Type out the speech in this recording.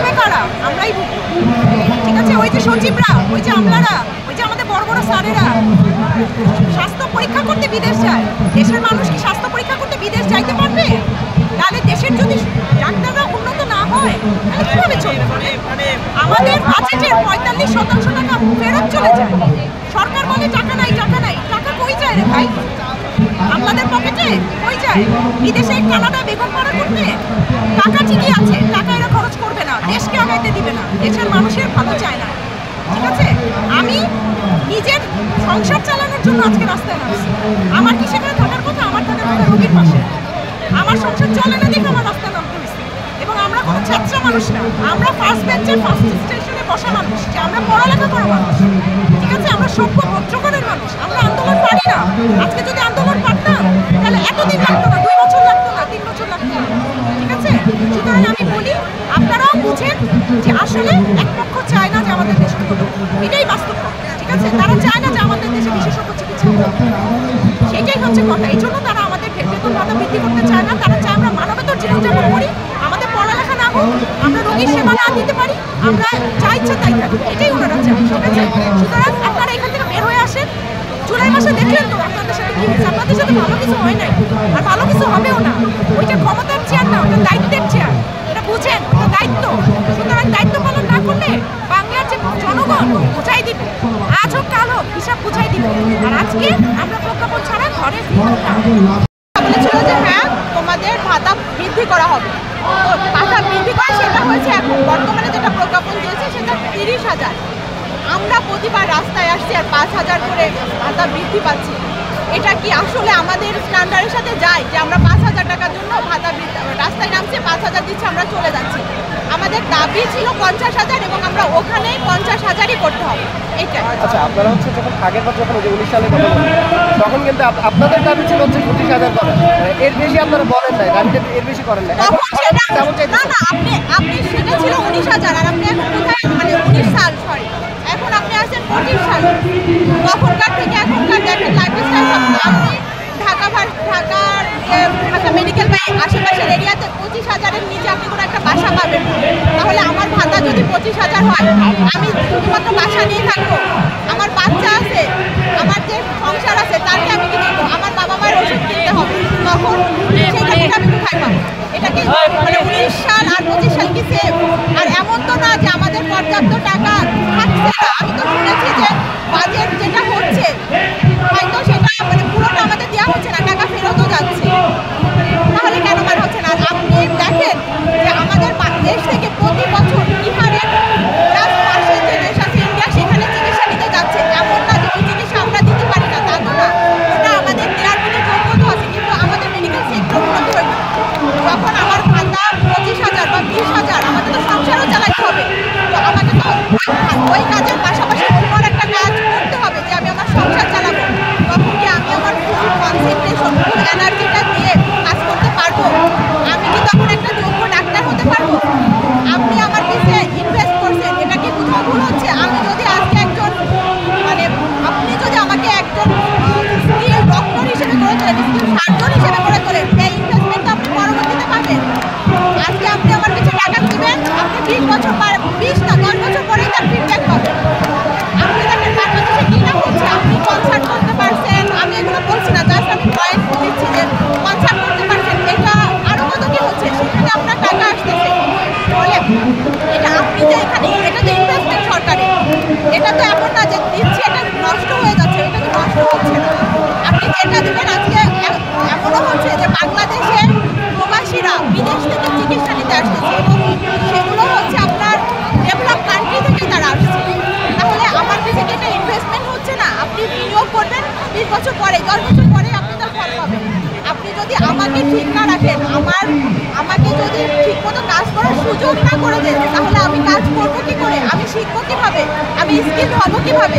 ভুগবে কারা? আমরাই ভুগবো। ঠিক আছে, ওই যে সচিবরা, ওই যে আমলারা, ওই যে আমাদের বড় বড় স্যারেরা স্বাস্থ্য পরীক্ষা করতে বিদেশ যায়। দেশের মানুষ কি স্বাস্থ্য পরীক্ষা করতে বিদেশ যাইতে পারবে? তাহলে দেশের যদি ডাক্তাররা উন্নত না হয় তাহলে কিভাবে চলবে? আমাদের বাজেটের ৪৫% টাকা ফেরত চলে যায়। সরকার বলে টাকা নাই, টাকা নাই। টাকা কই যায় রে ভাই? আমাদের পকেটে কই যায়? বিদেশে কানাডা বেগম পাড়া করতে টাকা ঠিকই আছে, টাকা এরা খরচ করবে না, দেশকে আগাইতে দিবে না, দেশের মানুষের ভালো চায় না। ঠিক আছে, আমি নিজের সংসার চালানোর জন্য আজকে রাস্তায় নামছি। আমার কি সেখানে থাকার কথা? আমার থাকার কথা রোগীর পাশে। আমার সংসার চলে না দেখে আমার রাস্তায় নামতে হয়েছে। এবং আমরা কোনো ছাত্র মানুষ না, আমরা ফার্স্ট বেঞ্চের ফার্স্ট স্টেশনে বসা মানুষ, যে আমরা পড়ালেখা করা মানুষ। ঠিক আছে, আমরা সভ্য ভদ্রগণের মানুষ, আমরা আন্দোলন পারি না। আজকে যদি আন্দোলন পারতাম তাহলে এতদিন লাগতো না, 2 বছর লাগতো না, 3 বছর লাগতো না। ঠিক আছে, সুতরাং আমি বলি আপনারাও বুঝেন যে আসলে এক পক্ষ চায় না যে আমাদের দেশ উন্নত, এটাই বাস্তব। ঠিক আছে, তারা চায় না যে আমাদের দেশে বিশেষজ্ঞ চিকিৎসা, সেটাই হচ্ছে কথা। এই জন্য তারা আমাদের বেতন ভাতা বৃদ্ধি করতে চায় না। তারা চায় আমরা মানবেতর জীবনযাপন করি, আমাদের পড়ালেখা না হোক, আমরা রোগীর সেবা না দিতে পারি, আমরা যা ইচ্ছা তাই থাকি, এটাই ওনারা চায়। ঠিক আছে, সুতরাং আপনারা এখান থেকে বের হয়ে আসেন। জুলাই মাসে দেখলেন তো আপনাদের সাথে কি হয়েছে? আপনাদের সাথে ভালো কিছু হয় নাই, আর ভালো কিছু হবেও না। ওইটা ক্ষমতার চেয়ার না, ওটা দায়িত্বের চেয়ার, এটা বুঝেন, ওটা দায়িত্ব। সুতরাং দায়িত্ব পালন না করলে বাংলার যে জনগণ বুঝাই দিবে, আজ হোক কাল হোক হিসাব বুঝাই দিবে। আর আজকে আমরা প্রজ্ঞাপন ছাড়া ঘরে বলেছিল যে হ্যাঁ তোমাদের ভাতা বৃদ্ধি করা হবে, ভাতা বৃদ্ধি করা সেটা হয়েছে। এখন বর্তমানে যেটা প্রজ্ঞাপন দিয়েছে সেটা 30,000। আমরা প্রতিবার রাস্তায় আসছি আর 5,000 করে ভাতা বৃদ্ধি পাচ্ছি। এটা কি আসলে আমাদের স্ট্যান্ডার্ডের সাথে যায় যে আমরা 5,000 টাকার জন্য ভাতা রাস্তায় নামছি, 5,000 দিচ্ছে, আমরা চলে যাচ্ছি? আমাদের দাবি ছিল 50,000 এবং আমরা ওখানেই 50,000ই করতে হবে। এইটাই। আচ্ছা, আপনারা হচ্ছে যখন আগের বার যখন 19 সালে কথা বলেন তখন কিন্তু আপনাদের দাবি ছিল হচ্ছে 25,000 করেন, এর বেশি আপনারা বলেন নাই, দাবিটা এর বেশি করেন না। না না, আপনি সেটা ছিল 19,000 আর আপনি এখন কোথায়, মানে 19 সাল, সরি, এখন আপনি আসছেন 25 সালে। তখনকার থেকে এখনকার দেখেন লাইফস্টাইল, আপনি ঢাকা মেডিকেল বা আশেপাশের এরিয়াতে 25,000-এর নিচে আপনি কোনো একটা বাসা পাবেন। তাহলে আমার ভাতা যদি 25,000 হয়, আমি শুধুমাত্র বাসা নিয়ে থাকবো, আমার বাচ্চা আছে, আমার যে সংসার আছে, তাকে আমি কি দেবো? আমার বাবা মায়ের ওষুধ কিনতে হবে, তখন সেই টাকাটা আমি কোথায় পাবো? এটা কি মানে 19 সাল আর 25 সাল কি সেম? আর এমন তো না যে আমাদের পর্যাপ্ত টাকা থাকছে না। আমি তো শুনেছি যে বাজেট যেটা হচ্ছে হয়তো সেটা মানে পুরোটা আমাদের দেওয়া হচ্ছে না, টাকা ফেরতও যাচ্ছে। তাহলে কেন বার হচ্ছে না? আর আপনি দেখেন যে আমাদের দেশ থেকে প্রতি বছর বিহারের পাশে যে দেশ আছে ইন্ডিয়া, সেখানে চিকিৎসা নিতে যাচ্ছে। এমন না যে ওই চিকিৎসা আমরা দিতে পারি না, তা তো না, ওটা আমাদের দেওয়ার মতো যোগ্যতা আছে, কিন্তু আমাদের মেডিকেল সেক্টর উন্নত হবে। যখন আমার ভাতা 25,000 বা 20,000, আমাদের তো সংসারও চালাতে হবে, তো আমাকে তো ওই কাজের পাশাপাশি অন্য একটা কাজ করতে হবে যে আমি আমার সংসার চালাবো। তখন কি আমি আমার ফুল কনসেন্ট্রেশন, ফুল এনার্জিটা দিয়ে কাজ করতে পারবো? আমি কি তখন একটা যোগ্য ডাক্তার হতে পারবো? আপনি আমার পিছিয়ে ইনভেস্ট করছেন, এটা কি কোথাও ভুল হচ্ছে? আমি যদি আজকে একজন মানে আপনি যদি আমাকে একজন স্কিল ডক্টর হিসেবে করে তোলেন, স্কিল সার্জন হিসেবে করে তোলেন, এই ইনভেস্টমেন্ট আপনি পরবর্তীতে পাবেন। আজকে আপনি আমার পিছিয়ে টাকা দিবেন, আপনি 20 বছর পর, 20 না 10 বছর পরেই তার ফিডব্যাক পাবেন। আপনি দেখেন বাংলাদেশে কি না হচ্ছে, আপনি কনসার্ট করতে পারছেন, আমি এগুলো বলছি না, জাস্ট আমি পয়েন্ট দিচ্ছি যে কনসার্ট করতে পারছেন, এটা আরো কত কি হচ্ছে, সেখানে আপনার টাকা আসতেছে। বলে এটা আপনি যে এখানে, এটা তো ইনভেস্টমেন্ট সরকারের, এটা তো এমন না যে দিচ্ছে এটা নষ্ট হয়ে যাচ্ছে, এটা তো নষ্ট হচ্ছে না। আপনি যেটা দেবেন, আজকে এমনও হচ্ছে যে বাংলাদেশে প্রবাসীরা বিদেশ থেকে চিকিৎসা নিতে আসতেছে এবং সেগুলো হচ্ছে আপনার ডেভেলপ কান্ট্রি থেকে তারা আসছে। তাহলে আমার কাছে কি এটা ইনভেস্টমেন্ট হচ্ছে না? আপনি বিনিয়োগ করবেন 20 বছর পরে, 10 বছর পরে আপনি তার ফল পাবেন। আপনি যদি আমাকে ঠিক না রাখেন, আমাকে যদি ঠিক মতো কাজ করার সুযোগ না করে দেন, তাহলে আমি কাজ করবো কি করে? আমি শিখবো কিভাবে? আমি স্কিল হবো কিভাবে?